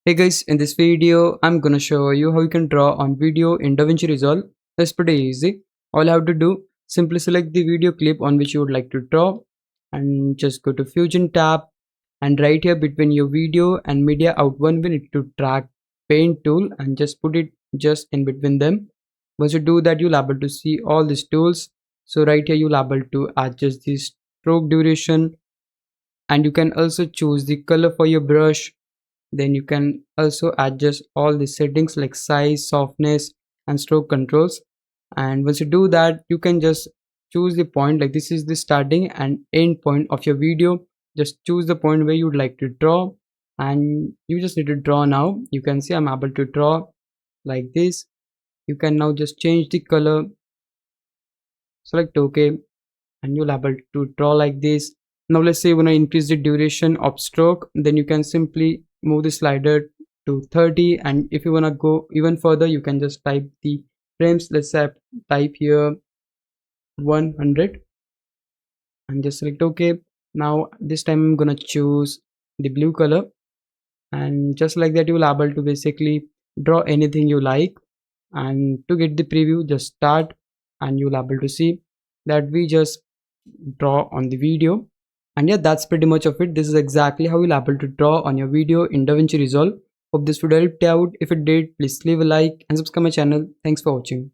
Hey guys, in this video, I'm gonna show you how you can draw on video in DaVinci Resolve. It's pretty easy. All you have to do, simply select the video clip on which you would like to draw and just go to Fusion tab, and right here between your video and media out one, we need to drag paint tool and just put it just in between them. Once you do that, you'll able to see all these tools. So right here, you'll able to adjust the stroke duration, and you can also choose the color for your brush. Then you can also adjust all the settings like size, softness and stroke controls. And once you do that, you can just choose the point, like this is the starting and end point of your video. Just choose the point where you'd like to draw, and you just need to draw. Now you can see I'm able to draw like this. You can now just change the color, select OK, and you'll able to draw like this. Now let's say you want to increase the duration of stroke, then you can simply move the slider to 30, and if you want to go even further, you can just type the frames. Let's say type here 100 and just select OK. Now this time I'm gonna choose the blue color, and just like that you will able to basically draw anything you like. And to get the preview, just start, and you'll able to see that we just draw on the video. And yeah, that's pretty much of it. This is exactly how you'll able to draw on your video in DaVinci Resolve. Hope this video helped you out. If it did, please leave a like and subscribe my channel. Thanks for watching.